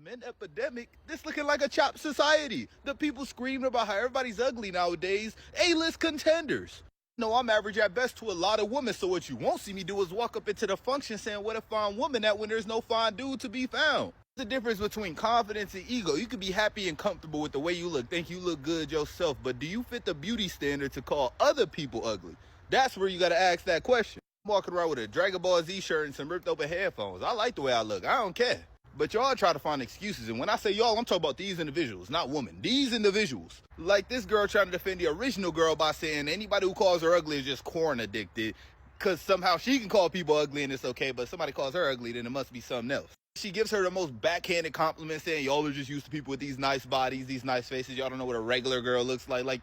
men epidemic, this looking like a chopped society. The people screaming about how everybody's ugly nowadays, A-list contenders. No, I'm average at best to a lot of women, so what you won't see me do is walk up into the function saying what a fine woman at when there's no fine dude to be found. The difference between confidence and ego. You can be happy and comfortable with the way you look, think you look good yourself, but do you fit the beauty standard to call other people ugly? That's where you gotta ask that question. I'm walking around with a Dragon Ball Z shirt and some ripped open headphones. I like the way I look, I don't care. But y'all try to find excuses, and when I say y'all, I'm talking about these individuals, not women. These individuals. Like this girl trying to defend the original girl by saying anybody who calls her ugly is just corn addicted, because somehow she can call people ugly and it's okay, but somebody calls her ugly, then it must be something else. She gives her the most backhanded compliment saying y'all are just used to people with these nice bodies, these nice faces. Y'all don't know what a regular girl looks like. Like,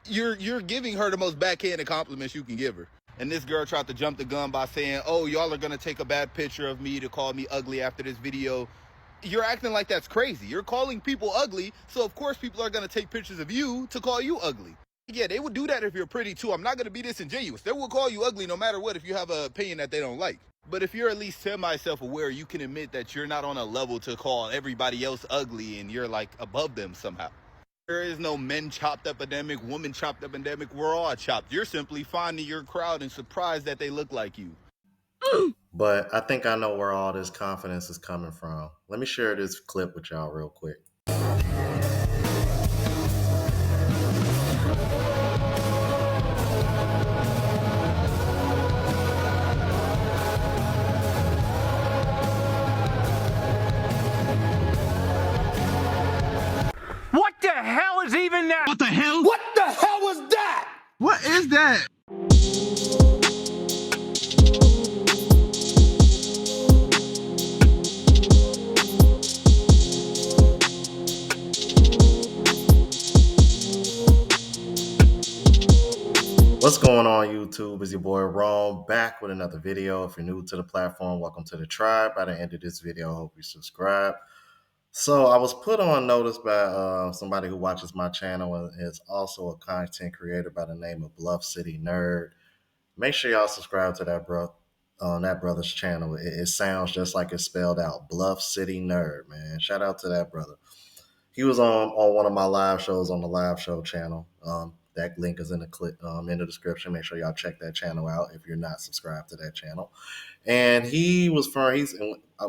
you're giving her the most backhanded compliments you can give her. And this girl tried to jump the gun by saying, oh, y'all are going to take a bad picture of me to call me ugly after this video. You're acting like that's crazy. You're calling people ugly, so of course people are going to take pictures of you to call you ugly. Yeah, they would do that if you're pretty too. I'm not going to be disingenuous. They will call you ugly no matter what if you have an opinion that they don't like. But if you're at least semi-self-aware, you can admit that you're not on a level to call everybody else ugly and you're like above them somehow. There is no men chopped epidemic, woman chopped epidemic. We're all chopped. You're simply finding your crowd and surprised that they look like you. But I think I know where all this confidence is coming from. Let me share this clip with y'all real quick. What the hell is even that? What the hell? What the hell was that? What is that? What's going on, YouTube? It's your boy Rome back with another video. If you're new to the platform, welcome to the tribe. By the end of this video, I hope you subscribe. So I was put on notice by somebody who watches my channel and is also a content creator by the name of Bluff City Nerd. Make sure y'all subscribe to that brother's channel. It sounds just like it's spelled out. Bluff City Nerd, man. Shout out to that brother. He was on one of my live shows on the live show channel. That link is in the clip in the description. Make sure y'all check that channel out if you're not subscribed to that channel. And he was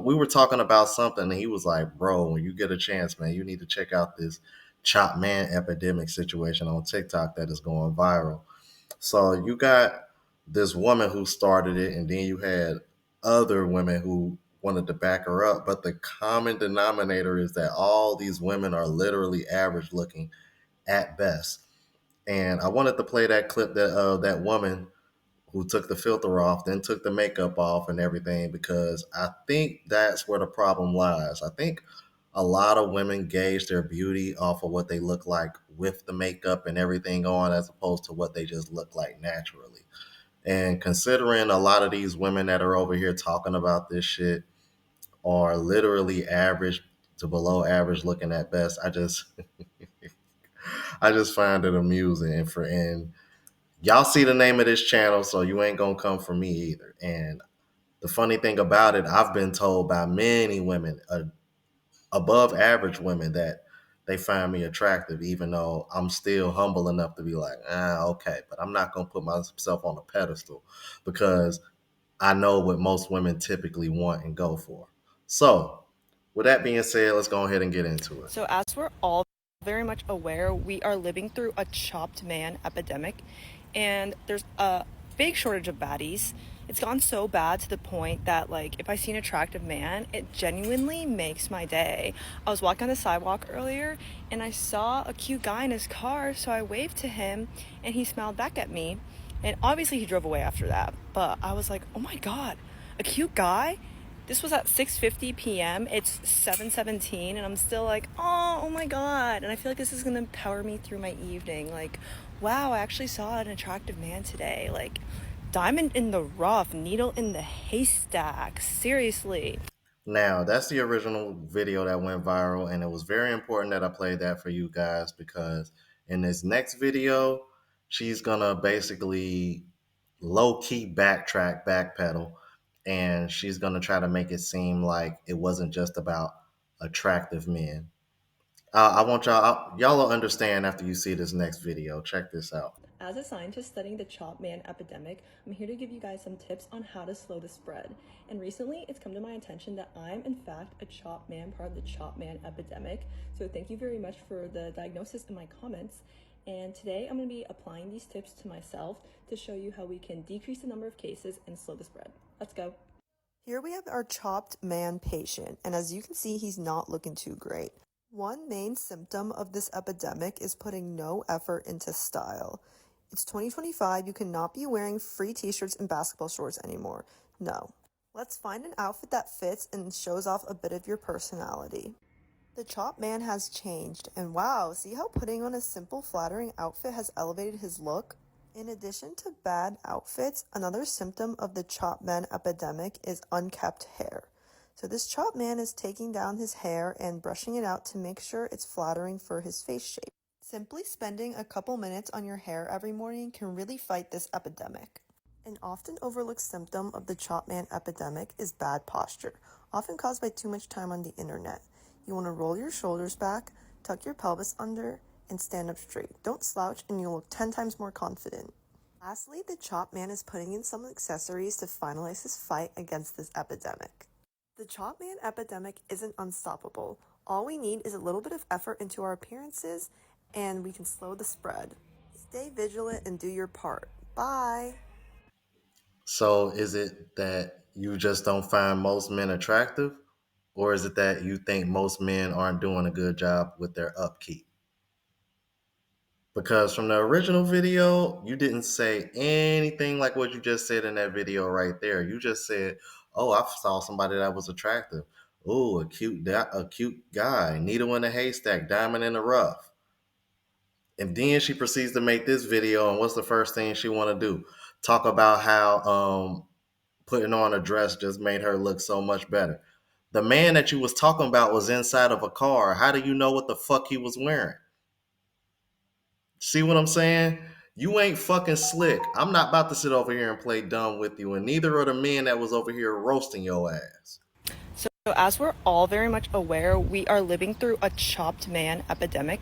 we were talking about something, and he was like, "Bro, when you get a chance, man, you need to check out this chop man epidemic situation on TikTok that is going viral." So you got this woman who started it, and then you had other women who wanted to back her up. But the common denominator is that all these women are literally average looking at best. And I wanted to play that clip that woman who took the filter off, then took the makeup off and everything, because I think that's where the problem lies. I think a lot of women gauge their beauty off of what they look like with the makeup and everything on, as opposed to what they just look like naturally. And considering a lot of these women that are over here talking about this shit are literally average to below average looking at best, I just I just find it amusing. And y'all see the name of this channel, so you ain't gonna come for me either. And the funny thing about it, I've been told by many women, above average women, that they find me attractive, even though I'm still humble enough to be like, okay, but I'm not gonna put myself on a pedestal because I know what most women typically want and go for. So, with that being said, let's go ahead and get into it. So as we're all very much aware, we are living through a chopped man epidemic, and there's a big shortage of baddies. It's gone so bad to the point that, like, if I see an attractive man, it genuinely makes my day. I was walking on the sidewalk earlier and I saw a cute guy in his car, so I waved to him and he smiled back at me. And obviously he drove away after that, but I was like, oh my god, a cute guy? This was at 6:50 p.m. It's 7:17 and I'm still like, oh my god. And I feel like this is gonna power me through my evening. Like, wow, I actually saw an attractive man today. Like, diamond in the rough, needle in the haystack. Seriously. Now, that's the original video that went viral, and it was very important that I played that for you guys, because in this next video, she's gonna basically low-key backtrack, backpedal, and she's gonna try to make it seem like it wasn't just about attractive men. I want y'all will understand after you see this next video. Check this out. As a scientist studying the chop man epidemic, I'm here to give you guys some tips on how to slow the spread. And recently, it's come to my attention that I'm in fact a chop man, part of the chop man epidemic. So thank you very much for the diagnosis in my comments. And today I'm going to be applying these tips to myself to show you how we can decrease the number of cases and slow the spread. Let's go. Here we have our chopped man patient, and as you can see, he's not looking too great. One main symptom of this epidemic is putting no effort into style. It's 2025, you cannot be wearing free t-shirts and basketball shorts anymore. No. Let's find an outfit that fits and shows off a bit of your personality. The chop man has changed, and wow, see how putting on a simple, flattering outfit has elevated his look? In addition to bad outfits, another symptom of the chop man epidemic is unkept hair. So this chop man is taking down his hair and brushing it out to make sure it's flattering for his face shape. Simply spending a couple minutes on your hair every morning can really fight this epidemic. An often overlooked symptom of the chop man epidemic is bad posture, often caused by too much time on the internet. You want to roll your shoulders back, tuck your pelvis under, and stand up straight. Don't slouch and you'll look 10 times more confident. Lastly, the chop man is putting in some accessories to finalize his fight against this epidemic. The chop man epidemic isn't unstoppable. All we need is a little bit of effort into our appearances and we can slow the spread. Stay vigilant and do your part. Bye! So is it that you just don't find most men attractive? Or is it that you think most men aren't doing a good job with their upkeep? Because from the original video, you didn't say anything like what you just said in that video right there. You just said, "Oh, I saw somebody that was attractive. Oh, a cute guy. Needle in a haystack, diamond in the rough." And then she proceeds to make this video, and what's the first thing she want to do? Talk about how putting on a dress just made her look so much better. The man that you was talking about was inside of a car. How do you know what the fuck he was wearing? See what I'm saying? You ain't fucking slick. I'm not about to sit over here and play dumb with you, and neither are the men that was over here roasting your ass. So as we're all very much aware, we are living through a chopped man epidemic,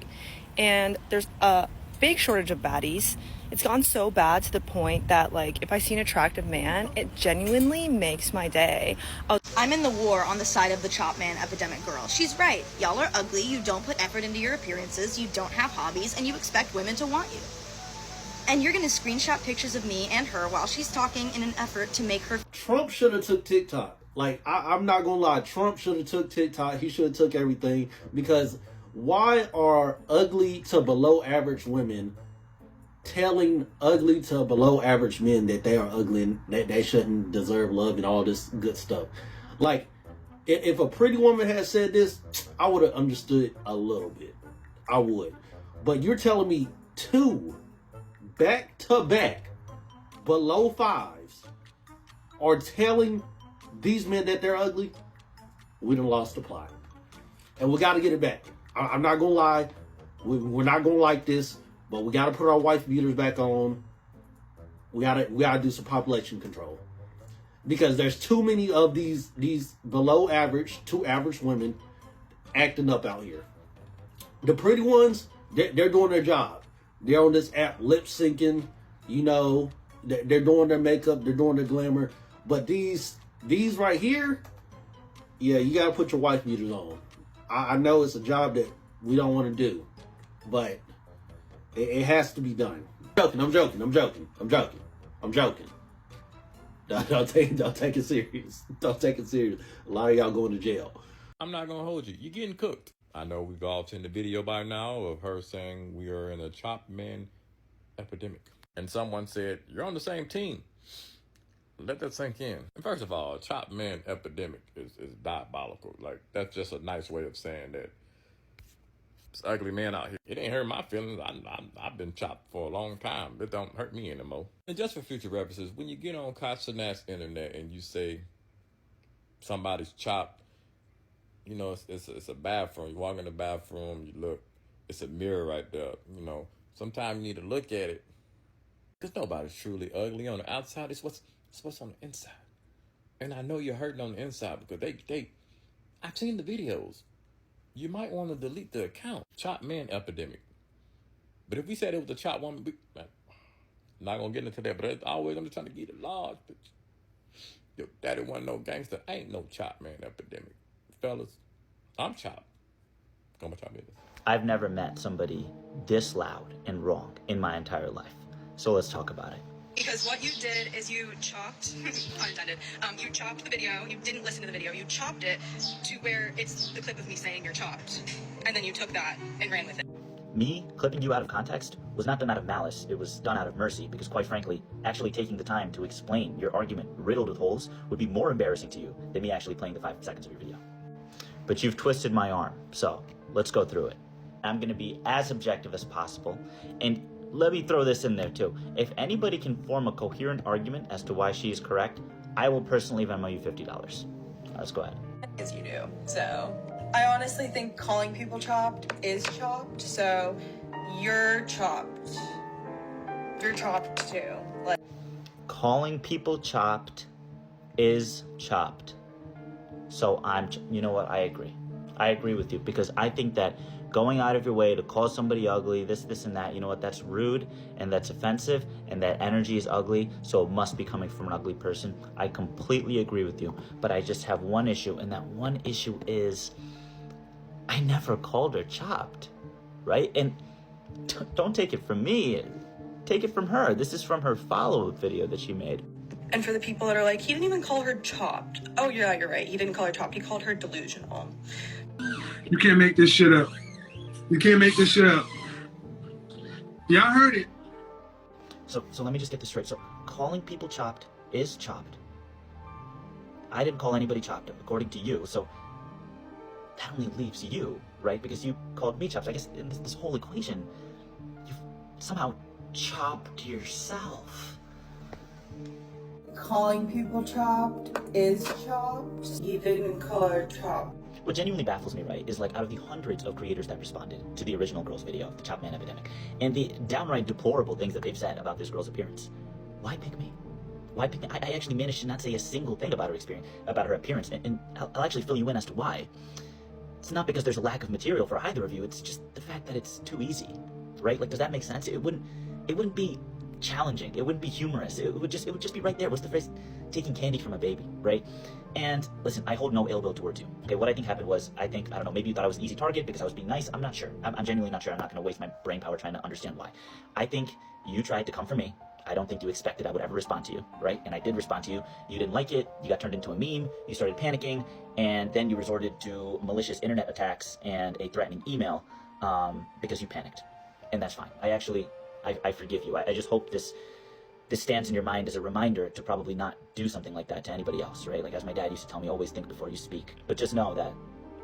and there's a big shortage of baddies. It's gone so bad to the point that, like, if I see an attractive man, it genuinely makes my day. I'm in the war on the side of the chop man epidemic girl. She's right. Y'all are ugly, you don't put effort into your appearances, you don't have hobbies, and you expect women to want you. And you're gonna screenshot pictures of me and her while she's talking in an effort to make her... Trump should have took TikTok. Like, I'm not gonna lie, Trump should have took TikTok. He should have took everything, because why are ugly to below average women telling ugly to below average men that they are ugly and that they shouldn't deserve love and all this good stuff? Like, if a pretty woman had said this, I would have understood a little bit. I would. But you're telling me two back-to-back below fives are telling these men that they're ugly? We done lost the plot. And we got to get it back. I'm not going to lie. We're not going to like this, but we got to put our wife beaters back on. We got to do some population control. Because there's too many of these below average to average women acting up out here. The pretty ones, they're doing their job. They're on this app lip syncing, you know, they're doing their makeup, they're doing their glamour. But these right here, yeah, you gotta put your wife beaters on. I know it's a job that we don't want to do, but it has to be done. I'm joking. Don't take it serious. Don't take it serious. A lot of y'all going to jail. I'm not gonna hold you. You're getting cooked. I know we've all seen the video by now of her saying we are in a chop man epidemic. And someone said, you're on the same team. Let that sink in. And first of all, a chop man epidemic is diabolical. Like, that's just a nice way of saying that it's ugly man out here. It ain't hurt my feelings. I've been chopped for a long time. It don't hurt me anymore. And just for future references, when you get on CASHAPP's internet and you say somebody's chopped, you know, it's a bathroom. You walk in the bathroom, you look, it's a mirror right there. You know, sometimes you need to look at it, because nobody's truly ugly on the outside. It's what's on the inside. And I know you're hurting on the inside because I've seen the videos. you might want to delete the account. Chop man epidemic. But if we said it was a chop woman, not gonna get into that. But I'm just trying to get a large picture. Your daddy wasn't no gangster. Ain't no chop man epidemic, fellas. I'm chopped. Go about your business. I've never met somebody this loud and wrong in my entire life. So let's talk about it. Because what you did is you chopped, unintended, you chopped the video, you didn't listen to the video, you chopped it to where it's the clip of me saying you're chopped. And then you took that and ran with it. Me clipping you out of context was not done out of malice, it was done out of mercy, because quite frankly, actually taking the time to explain your argument riddled with holes would be more embarrassing to you than me actually playing the 5 seconds of your video. But you've twisted my arm, so let's go through it. I'm gonna be as objective as possible, and let me throw this in there too. If anybody can form a coherent argument as to why she is correct, I will personally Venmo you $50. Let's go ahead. As you do. So I honestly think calling people chopped is chopped. So you're chopped. You're chopped too. Like, calling people chopped is chopped. So you know what? I agree. I agree with you, because I think that going out of your way to call somebody ugly, this and that, you know what, that's rude and that's offensive, and that energy is ugly, so it must be coming from an ugly person. I completely agree with you, but I just have one issue, and that one issue is I never called her chopped, right? And don't take it from me, take it from her. This is from her follow-up video that she made. and for the people that are like, he didn't even call her chopped. Oh yeah, you're right. He didn't call her chopped. He called her delusional. You can't make this shit up. You can't make this shit up. Y'all heard it. So let me just get this straight. So calling people chopped is chopped. I didn't call anybody chopped, according to you. So that only leaves you, right? Because you called me chopped. I guess in this whole equation, you've somehow chopped yourself. Calling people chopped is chopped. He didn't call her chopped. What genuinely baffles me, right, is like out of the hundreds of creators that responded to the original girl's video, the Chop Man Epidemic, and the downright deplorable things that they've said about this girl's appearance, why pick me? Why pick me? I actually managed to not say a single thing about her appearance, and I'll actually fill you in as to why. It's not because there's a lack of material for either of you, it's just the fact that it's too easy, right? Like, does that make sense? It wouldn't be challenging, it wouldn't be humorous, it would just be right there. What's the phrase? Taking candy from a baby, right? And listen, I hold no ill will towards you. Okay, what I think happened was, I don't know, maybe you thought I was an easy target because I was being nice. I'm not sure. I'm genuinely not sure. I'm not going to waste my brain power trying to understand why. I think you tried to come for me. I don't think you expected I would ever respond to you, right? And I did respond to you. You didn't like it. You got turned into a meme. You started panicking, and then you resorted to malicious internet attacks and a threatening email because you panicked, and that's fine. I forgive you. I just hope this stands in your mind as a reminder to probably not do something like that to anybody else, right? Like, as my dad used to tell me, always think before you speak. But just know that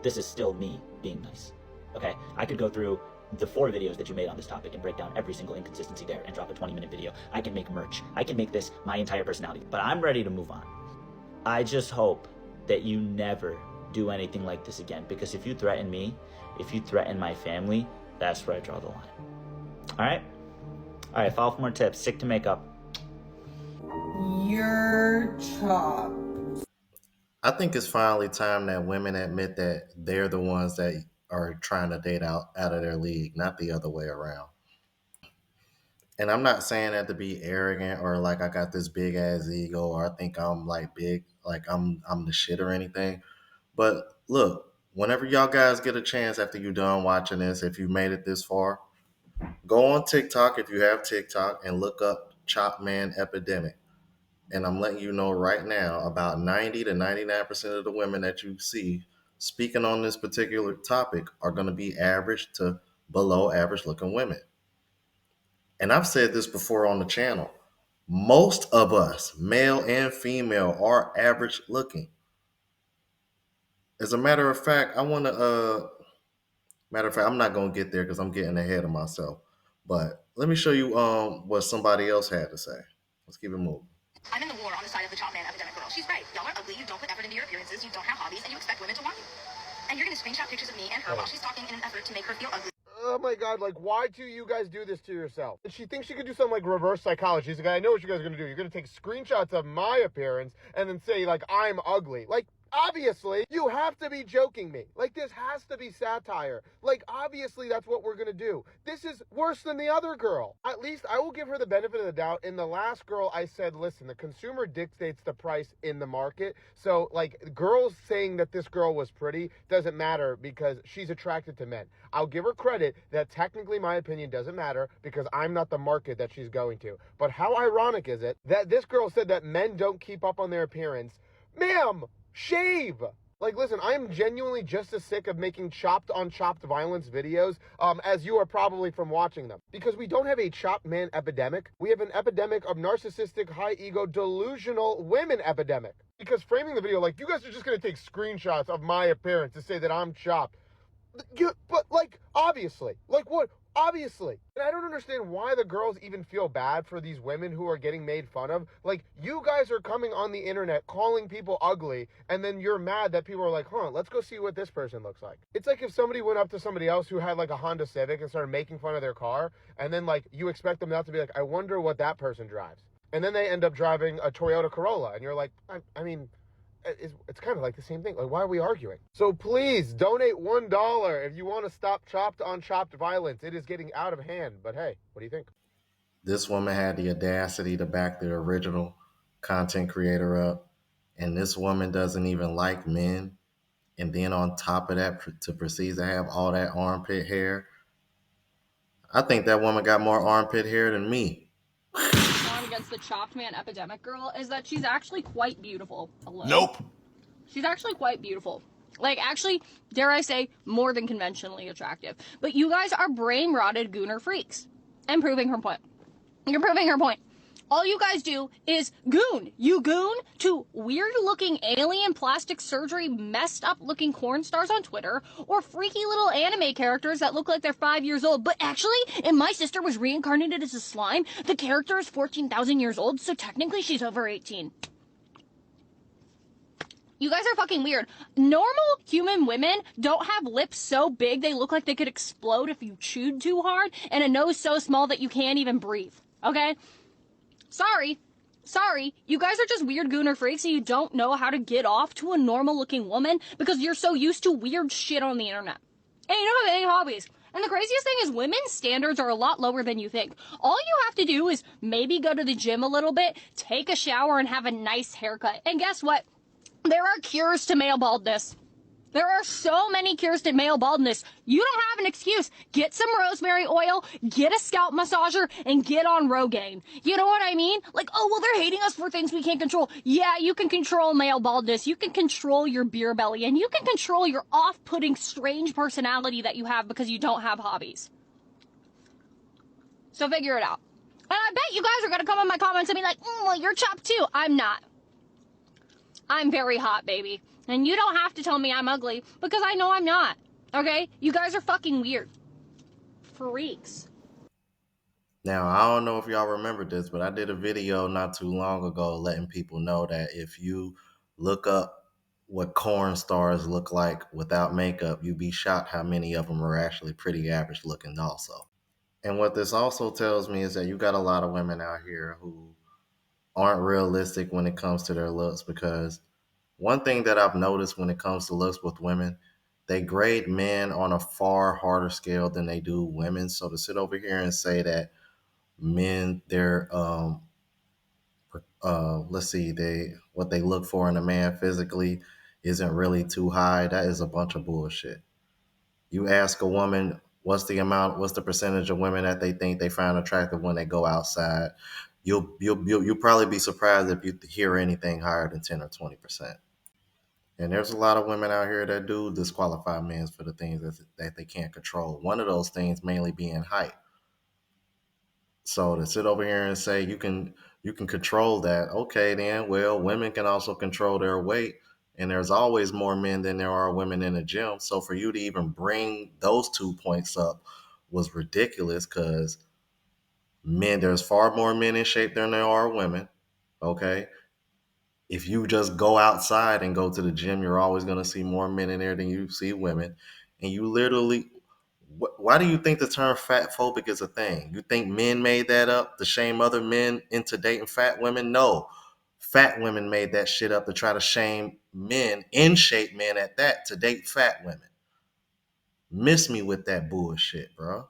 this is still me being nice, okay? I could go through the 4 videos that you made on this topic and break down every single inconsistency there and drop a 20-minute video. I can make merch. I can make this my entire personality. But I'm ready to move on. I just hope that you never do anything like this again, because if you threaten me, if you threaten my family, that's where I draw the line. All right? All right, follow for more tips. Sick to make up. You're chopped. I think it's finally time that women admit that they're the ones that are trying to date out of their league, not the other way around. And I'm not saying that to be arrogant or like I got this big ass ego or I think I'm like big, like I'm the shit or anything. But look, whenever y'all guys get a chance after you're done watching this, if you made it this far, go on TikTok if you have TikTok and look up Chop Man Epidemic. And I'm letting you know right now, about 90 to 99% of the women that you see speaking on this particular topic are going to be average to below average looking women. And I've said this before on the channel. Most of us, male and female, are average looking. As a matter of fact, I'm not going to get there because I'm getting ahead of myself. But let me show you what somebody else had to say. Let's keep it moving. I'm in the war on the side of the Chop Man Epidemic girl. She's right. Y'all are ugly, you don't put effort into your appearances, you don't have hobbies, and you expect women to want you. And you're gonna screenshot pictures of me and her while she's talking in an effort to make her feel ugly. Oh my god, like, why do you guys do this to yourself? She thinks she could do some, like, reverse psychology. She's like, I know what you guys are gonna do. You're gonna take screenshots of my appearance and then say, like, I'm ugly. Like, obviously, you have to be joking me. Like, this has to be satire. Like, obviously, that's what we're gonna do. This is worse than the other girl. At least I will give her the benefit of the doubt. In the last girl, I said, listen, the consumer dictates the price in the market. So, like, girls saying that this girl was pretty doesn't matter because she's attracted to men. I'll give her credit that technically my opinion doesn't matter because I'm not the market that she's going to. But how ironic is it that this girl said that men don't keep up on their appearance? Ma'am, shave! Like, listen, I am genuinely just as sick of making chopped on chopped violence videos as you are probably from watching them. Because we don't have a chopped man epidemic. We have an epidemic of narcissistic, high ego, delusional women epidemic. Because framing the video like, you guys are just going to take screenshots of my appearance to say that I'm chopped. But, like, obviously. Like, what? Obviously. And I don't understand why the girls even feel bad for these women who are getting made fun of. Like, you guys are coming on the internet calling people ugly, and then you're mad that people are like, let's go see what this person looks like. It's like if somebody went up to somebody else who had, like, a Honda Civic and started making fun of their car, and then, like, you expect them not to be like, I wonder what that person drives. And then they end up driving a Toyota Corolla, and you're like, I mean... It's kind of like the same thing. Like, why are we arguing? So please donate $1 if you want to stop chopped on chopped violence. It is getting out of hand. But hey, what do you think? This woman had the audacity to back the original content creator up, and this woman doesn't even like men. And then on top of that, to proceed to have all that armpit hair. I think that woman got more armpit hair than me. On against the chopped man epidemic girl is that she's actually quite beautiful. Hello? Nope. She's actually quite beautiful. Like, actually, dare I say, more than conventionally attractive. But you guys are brain rotted gooner freaks. And proving her point. You're proving her point. All you guys do is goon. You goon to weird looking alien plastic surgery messed up looking porn stars on Twitter or freaky little anime characters that look like they're 5 years old. But actually, if my sister was reincarnated as a slime, the character is 14,000 years old, so technically she's over 18. You guys are fucking weird. Normal human women don't have lips so big they look like they could explode if you chewed too hard, and a nose so small that you can't even breathe. Okay? Sorry, you guys are just weird gooner freaks and you don't know how to get off to a normal looking woman because you're so used to weird shit on the internet. And you don't have any hobbies. And the craziest thing is women's standards are a lot lower than you think. All you have to do is maybe go to the gym a little bit, take a shower, and have a nice haircut. And guess what? There are cures to male baldness. There are so many cures to male baldness. You don't have an excuse. Get some rosemary oil, get a scalp massager, and get on Rogaine. You know what I mean? Like, oh, well, they're hating us for things we can't control. Yeah, you can control male baldness. You can control your beer belly, and you can control your off-putting, strange personality that you have because you don't have hobbies. So figure it out. And I bet you guys are going to come in my comments and be like, well, you're chopped too. I'm not. I'm very hot, baby. And you don't have to tell me I'm ugly, because I know I'm not. Okay? You guys are fucking weird. Freaks. Now, I don't know if y'all remember this, but I did a video not too long ago letting people know that if you look up what corn stars look like without makeup, you'd be shocked how many of them are actually pretty average looking also. And what this also tells me is that you got a lot of women out here who aren't realistic when it comes to their looks, because one thing that I've noticed when it comes to looks with women, they grade men on a far harder scale than they do women. So to sit over here and say that men, they're let's see, what they look for in a man physically isn't really too high, that is a bunch of bullshit. You ask a woman what's the percentage of women that they think they find attractive when they go outside, you'll probably be surprised if you hear anything higher than 10 or 20%. And there's a lot of women out here that do disqualify men for the things that they can't control. One of those things mainly being height. So to sit over here and say you can control that, okay then, well, women can also control their weight, and there's always more men than there are women in the gym. So for you to even bring those 2 points up was ridiculous, because there's far more men in shape than there are women. Okay. If you just go outside and go to the gym, you're always going to see more men in there than you see women. And you literally, why do you think the term fat phobic is a thing? You think men made that up to shame other men into dating fat women? No. Fat women made that shit up to try to shame men, in shape men at that, to date fat women. Miss me with that bullshit, bro.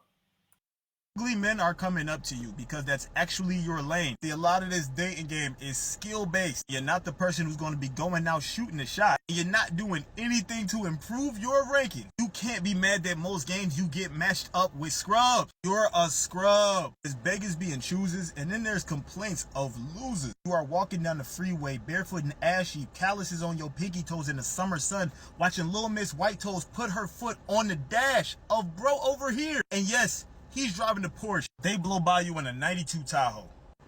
Ugly men are coming up to you because that's actually your lane. See, a lot of this dating game is skill-based. You're not the person who's going to be going out shooting a shot. You're not doing anything to improve your ranking. You can't be mad that most games you get matched up with scrubs. You're a scrub. There's beggars being choosers, and then there's complaints of losers. You are walking down the freeway barefoot and ashy, calluses on your pinky toes in the summer sun, watching Little Miss White Toes put her foot on the dash of bro over here. And yes, he's driving the Porsche. They blow by you in a 92 Tahoe.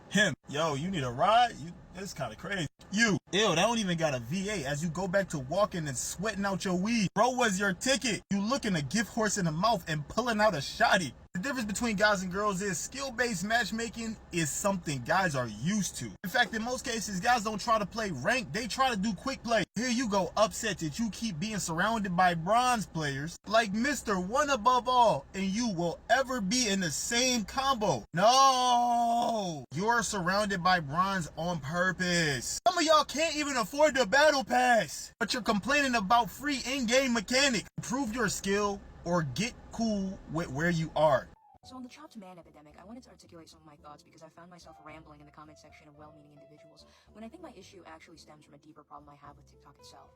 Him, yo, you need a ride? That's kind of crazy. You, ew, that don't even got a V8 as you go back to walking and sweating out your weed. Bro, was your ticket? You looking a gift horse in the mouth and pulling out a shotty. The difference between guys and girls is skill-based matchmaking is something guys are used to. In fact, in most cases, guys don't try to play rank, they try to do quick play. Here you go, upset that you keep being surrounded by bronze players like Mr. One Above All, and you will ever be in the same combo. No! You're surrounded by bronze on purpose. Some of y'all can't even afford the battle pass, but you're complaining about free in-game mechanics. Prove your skill or get cool with where you are. So on the chopped man epidemic, I wanted to articulate some of my thoughts because I found myself rambling in the comment section of well-meaning individuals, when I think my issue actually stems from a deeper problem I have with TikTok itself.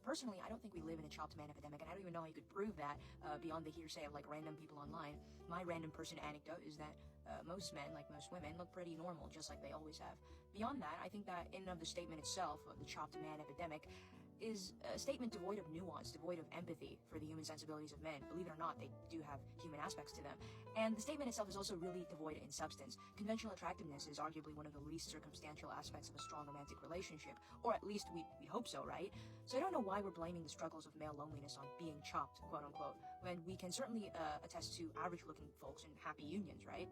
Personally, I don't think we live in a chopped man epidemic, and I don't even know how you could prove that beyond the hearsay of like random people online. My random person anecdote is that most men, like most women, look pretty normal, just like they always have. Beyond that, I think that in and of the statement itself, the chopped man epidemic, is a statement devoid of nuance, devoid of empathy for the human sensibilities of men. Believe it or not, they do have human aspects to them. And the statement itself is also really devoid in substance. Conventional attractiveness is arguably one of the least circumstantial aspects of a strong romantic relationship, or at least we hope so, right? So I don't know why we're blaming the struggles of male loneliness on being chopped, quote unquote, when we can certainly attest to average-looking folks in happy unions, right?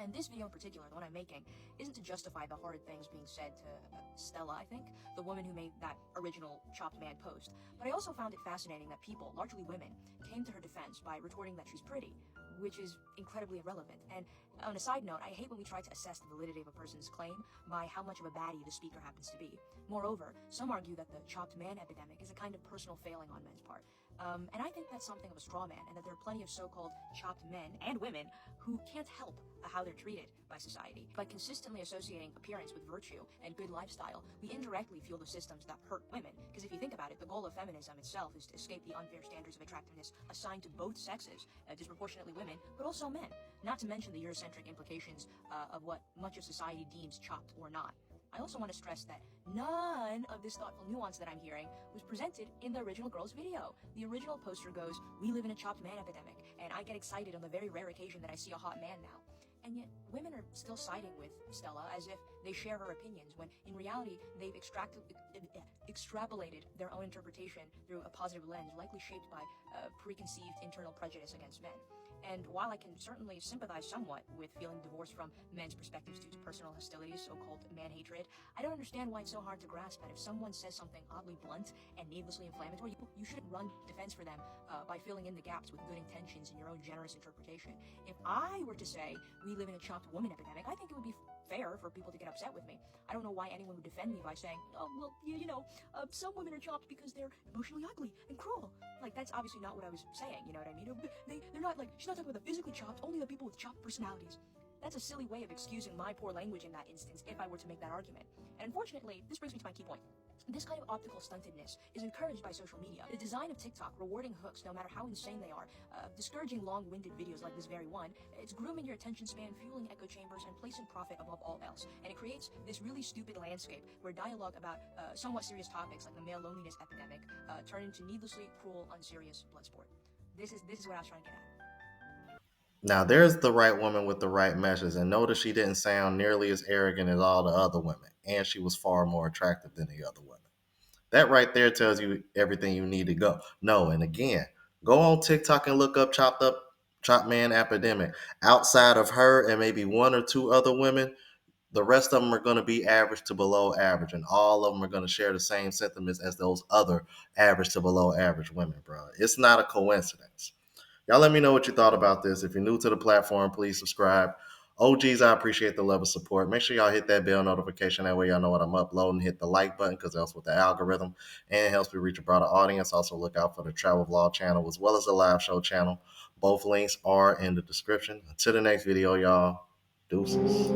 And this video in particular, the one I'm making, isn't to justify the horrid things being said to Stella, I think, the woman who made that original chopped man post. But I also found it fascinating that people, largely women, came to her defense by retorting that she's pretty, which is incredibly irrelevant. And on a side note, I hate when we try to assess the validity of a person's claim by how much of a baddie the speaker happens to be. Moreover, some argue that the chopped man epidemic is a kind of personal failing on men's part. And I think that's something of a straw man, and that there are plenty of so-called chopped men and women who can't help how they're treated by society. By consistently associating appearance with virtue and good lifestyle, we indirectly fuel the systems that hurt women. Because if you think about it, the goal of feminism itself is to escape the unfair standards of attractiveness assigned to both sexes, disproportionately women, but also men. Not to mention the Eurocentric implications of what much of society deems chopped or not. I also want to stress that none of this thoughtful nuance that I'm hearing was presented in the original girl's video. The original poster goes, "We live in a chopped man epidemic," and I get excited on the very rare occasion that I see a hot man now. And yet, women are still siding with Stella as if they share her opinions, when in reality, they've extrapolated their own interpretation through a positive lens, likely shaped by preconceived internal prejudice against men. And while I can certainly sympathize somewhat with feeling divorced from men's perspectives due to personal hostilities, so-called man-hatred, I don't understand why it's so hard to grasp that if someone says something oddly blunt and needlessly inflammatory, you shouldn't run defense for them by filling in the gaps with good intentions and your own generous interpretation. If I were to say we live in a chopped woman epidemic, I think it would be fair for people to get upset with me. I don't know why anyone would defend me by saying, "Oh, well, some women are chopped because they're emotionally ugly and cruel." Like, that's obviously not what I was saying, you know what I mean? They're not like, she's not talking about the physically chopped, only the people with chopped personalities. That's a silly way of excusing my poor language in that instance if I were to make that argument. And unfortunately, this brings me to my key point. This kind of optical stuntedness is encouraged by social media. The design of TikTok, rewarding hooks no matter how insane they are, discouraging long-winded videos like this very one, it's grooming your attention span, fueling echo chambers, and placing profit above all else. And it creates this really stupid landscape where dialogue about somewhat serious topics like the male loneliness epidemic turn into needlessly cruel, unserious blood sport. This is what I was trying to get at. Now, there's the right woman with the right message, and notice she didn't sound nearly as arrogant as all the other women, and she was far more attractive than the other women. That right there tells you everything you need to know. And again, go on TikTok and look up Chopped Man Epidemic. Outside of her and maybe one or two other women, the rest of them are going to be average to below average, and all of them are going to share the same sentiments as those other average to below average women, bro. It's not a coincidence. Y'all let me know what you thought about this. If you're new to the platform, please subscribe. OGs, I appreciate the love of support. Make sure y'all hit that bell notification. That way y'all know what I'm uploading. Hit the like button because that's with the algorithm and it helps me reach a broader audience. Also look out for the travel vlog channel as well as the live show channel. Both links are in the description. Until the next video, y'all. Deuces.